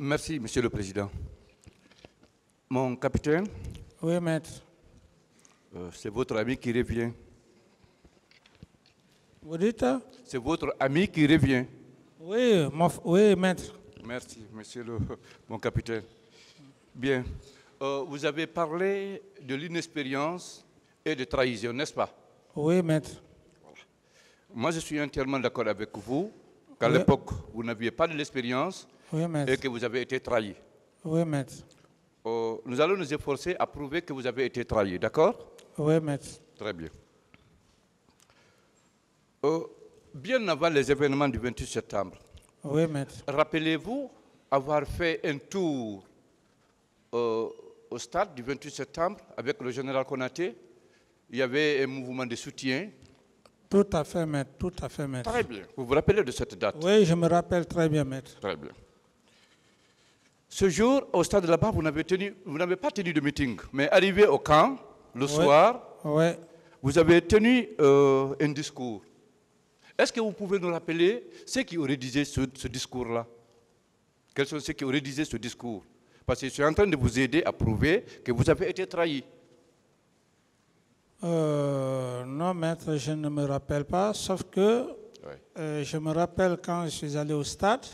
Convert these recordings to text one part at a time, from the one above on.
Merci, Monsieur le Président. Mon capitaine, Oui, maître. c'est votre ami qui revient. Vous dites? C'est votre ami qui revient. Oui, oui, maître. Merci, mon capitaine. Bien. Vous avez parlé de l'inexpérience et de trahison, n'est-ce pas? Oui, maître. Moi, je suis entièrement d'accord avec vous qu'à Oui. l'époque, vous n'aviez pas de l'expérience Oui, maître. et que vous avez été trahi. Oui, maître. Nous allons nous efforcer à prouver que vous avez été trahi, d'accord? Oui, maître. Très bien. Bien avant les événements du 28 septembre, Oui, maître. rappelez-vous avoir fait un tour au stade du 28 septembre avec le général Konaté. Il y avait un mouvement de soutien. Tout à fait, maître. Tout à fait, maître. Très bien. Vous vous rappelez de cette date? Oui, je me rappelle très bien, maître. Très bien. Ce jour, au stade là-bas, vous n'avez pas tenu de meeting, mais arrivé au camp, le soir, Oui. vous avez tenu un discours. Est-ce que vous pouvez nous rappeler ceux qui ont rédigé ce discours-là? Quels sont ceux qui ont rédigé ce discours? Parce que je suis en train de vous aider à prouver que vous avez été trahi. Non, maître, je ne me rappelle pas, sauf que je me rappelle quand je suis allé au stade,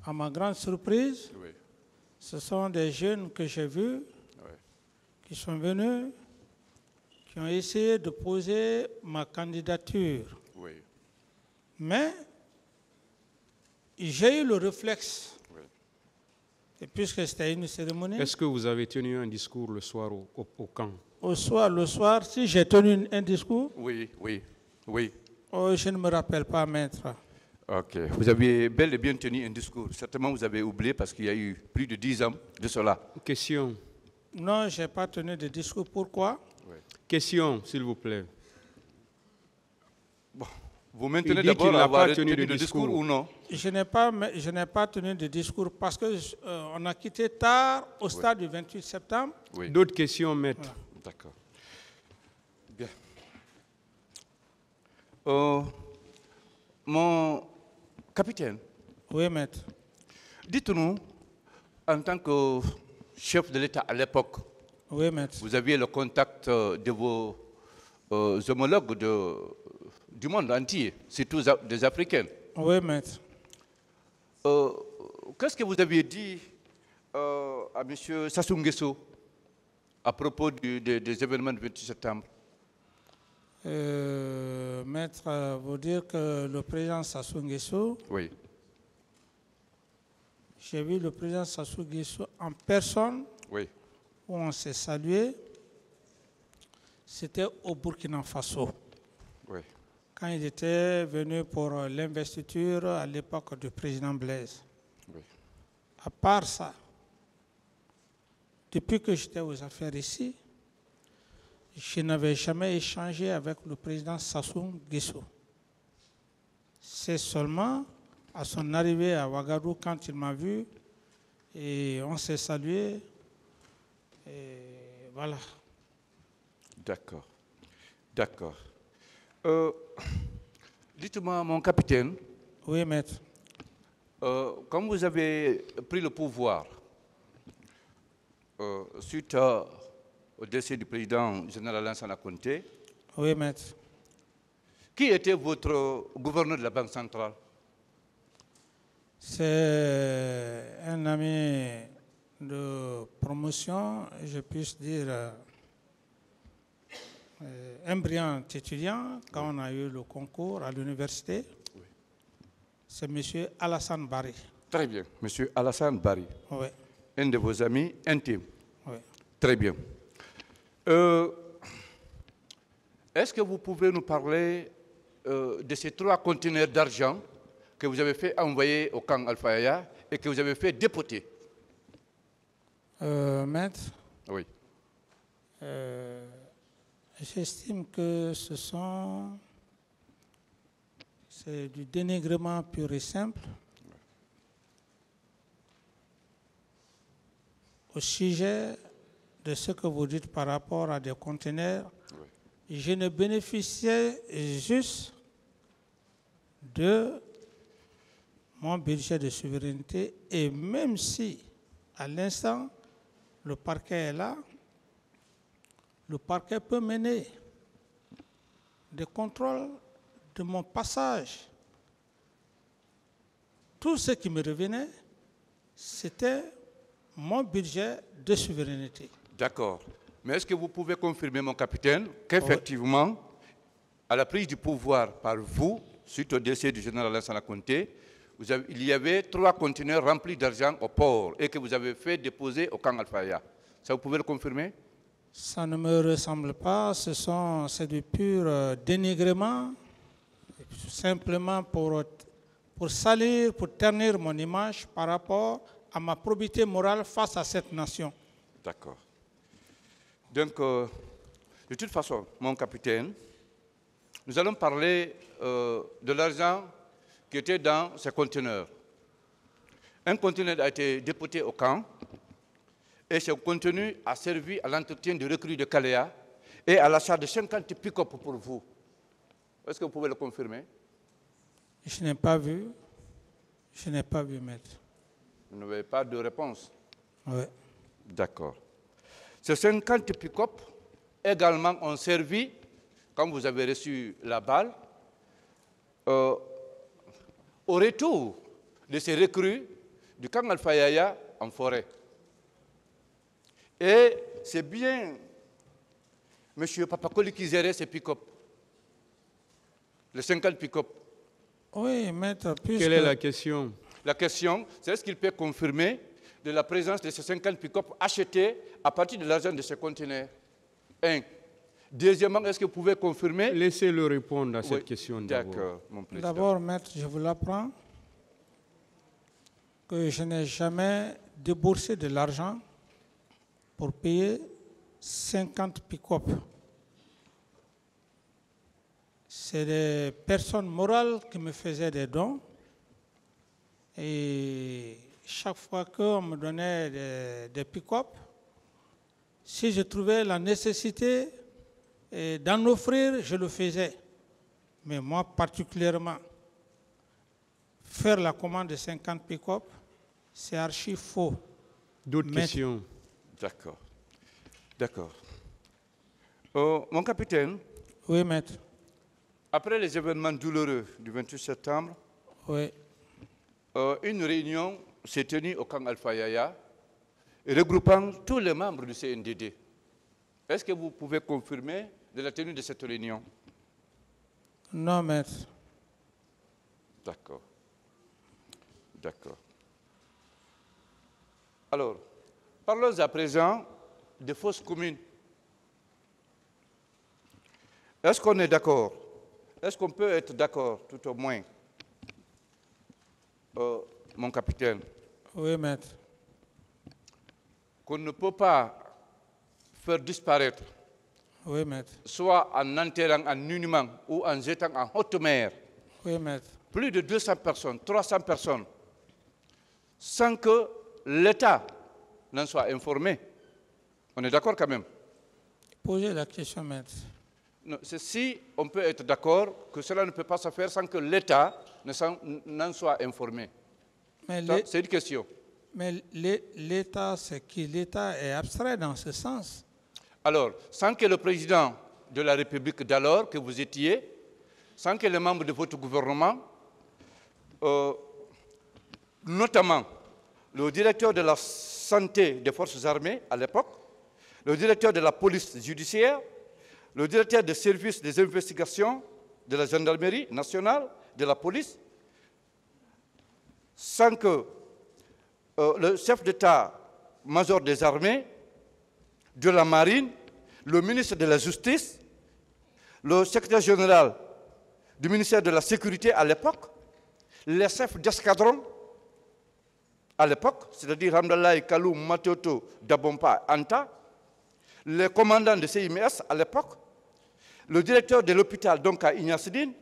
à ma grande surprise, ce sont des jeunes que j'ai vus qui sont venus, qui ont essayé de poser ma candidature. Mais j'ai eu le réflexe, et puisque c'était une cérémonie. Est-ce que vous avez tenu un discours le soir au camp? Le soir, si j'ai tenu un discours? Oui. Oh, je ne me rappelle pas, maître. Ok. Vous avez bel et bien tenu un discours. Certainement, vous avez oublié parce qu'il y a eu plus de 10 ans de cela. Question. Non, je n'ai pas tenu de discours. Pourquoi? Question, s'il vous plaît. Bon. Vous maintenez d'abord à avoir tenu de discours ou non? Je n'ai pas tenu de discours parce qu'on a quitté tard au stade du 28 septembre. D'autres questions, maître? Voilà. D'accord. Bien. Mon capitaine. Oui, maître. Dites-nous, en tant que chef de l'État à l'époque, oui, maître. Vous aviez le contact de vos homologues du monde entier, surtout des Africains. Oui, maître. Qu'est-ce que vous aviez dit à M. Sassou Nguesso à propos des événements du 28 septembre? Maître, vous dire que le président Sassou Nguesso, Oui. j'ai vu le président Sassou Nguesso en personne, Oui. où on s'est salué, c'était au Burkina Faso. Oui. Quand il était venu pour l'investiture à l'époque du président Blaise. Oui. À part ça, depuis que j'étais aux affaires ici, je n'avais jamais échangé avec le président Sassou Nguesso. C'est seulement à son arrivée à Ouagadougou, quand il m'a vu, et on s'est salué, et voilà. D'accord. D'accord. Dites-moi, mon capitaine. Oui, maître. Quand vous avez pris le pouvoir, suite au décès du président général Lansana Conté, oui, maître. Qui était votre gouverneur de la Banque centrale? C'est un ami de promotion, je puisse dire, un brillant étudiant, quand on a eu le concours à l'université. C'est M. Alassane Barry. Très bien, M. Alassane Barry. Oui. Un de vos amis intimes. Oui. Très bien. Est-ce que vous pouvez nous parler de ces 3 conteneurs d'argent que vous avez fait envoyer au camp Alpha Yaya et que vous avez fait déporter? Maître? Oui. J'estime que c'est du dénigrement pur et simple. Au sujet de ce que vous dites par rapport à des conteneurs, je ne bénéficiais juste de mon budget de souveraineté, et même si, à l'instant, le parquet est là, le parquet peut mener des contrôles de mon passage. Tout ce qui me revenait, c'était mon budget de souveraineté. D'accord. Mais est-ce que vous pouvez confirmer, mon capitaine, qu'effectivement, à la prise du pouvoir par vous, suite au décès du général Lansana Conté, il y avait 3 conteneurs remplis d'argent au port et que vous avez fait déposer au camp Al-Faya. Ça, vous pouvez le confirmer? Ça ne me ressemble pas, c'est du pur dénigrement, simplement pour salir, pour ternir mon image par rapport à ma probité morale face à cette nation. D'accord. Donc, de toute façon, mon capitaine, nous allons parler de l'argent qui était dans ces conteneurs. Un conteneur a été déporté au camp et ce contenu a servi à l'entretien de recrues de Kalea et à l'achat de 50 pick-up pour vous. Est-ce que vous pouvez le confirmer? Je n'ai pas vu, maître. Vous n'avez pas de réponse? Oui. D'accord. Ces 50 pick-up également ont servi, quand vous avez reçu la balle, au retour de ces recrues du camp Al-Faya en forêt. Et c'est bien M. Papakoli qui gérait ces pick-up, les 50 pick-up. Oui, maître. Quelle est la question? La question, c'est est-ce qu'il peut confirmer de la présence de ces 50 pick-up achetés à partir de l'argent de ces conteneurs? 1. Deuxièmement, est-ce que vous pouvez confirmer? Laissez-le répondre à cette question d'abord. D'accord, mon président. D'abord, maître, je vous l'apprends que je n'ai jamais déboursé de l'argent pour payer 50 pick-up. C'est des personnes morales qui me faisaient des dons. Et chaque fois qu'on me donnait des pick-up, si je trouvais la nécessité d'en offrir, je le faisais. Mais moi, particulièrement, faire la commande de 50 pick-up, c'est archi faux. D'autres questions? D'accord. D'accord. Mon capitaine. Oui, maître. Après les événements douloureux du 28 septembre, oui. Une réunion s'est tenue au camp Al-Faya, regroupant tous les membres du CNDD. Est-ce que vous pouvez confirmer de la tenue de cette réunion? Non, maître. D'accord. D'accord. Alors, parlons à présent des fausses communes. Est-ce qu'on est d'accord? Est-ce qu'on peut être d'accord, tout au moins, mon capitaine? Oui, maître. Qu'on ne peut pas faire disparaître, oui, maître, soit en enterrant en inhumant ou en jetant en haute mer, oui, maître, plus de 200 personnes, 300 personnes, sans que l'État n'en soit informé. On est d'accord quand même? Posez la question, maître. C'est si on peut être d'accord que cela ne peut pas se faire sans que l'État n'en soit informé. C'est une question. Mais l'État, c'est qui? L'État est abstrait dans ce sens. Alors, sans que le président de la République d'alors, que vous étiez, sans que les membres de votre gouvernement, notamment le directeur de la santé des forces armées à l'époque, le directeur de la police judiciaire, le directeur des services des investigations de la gendarmerie nationale, de la police, sans que le chef d'état-major des armées, de la marine, le ministre de la justice, le secrétaire général du ministère de la sécurité à l'époque, les chefs d'escadron à l'époque, c'est-à-dire Hamdallah Kalou, Matoto, Dabompa, Anta, les commandants de CIMS à l'époque, le directeur de l'hôpital, donc à Ignacidine,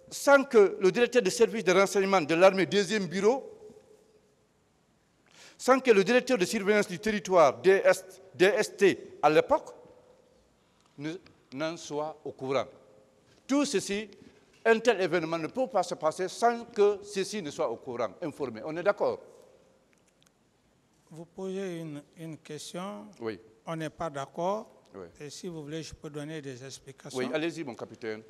sans que le directeur de service de renseignement de l'armée 2e bureau, sans que le directeur de surveillance du territoire, DST à l'époque, n'en soit au courant. Tout ceci un tel événement ne peut pas se passer sans que ceux-ci ne soient au courant, informés. On est d'accord? Vous posez une question, Oui. on n'est pas d'accord. Oui. Et si vous voulez, je peux donner des explications. Oui, allez-y, mon capitaine.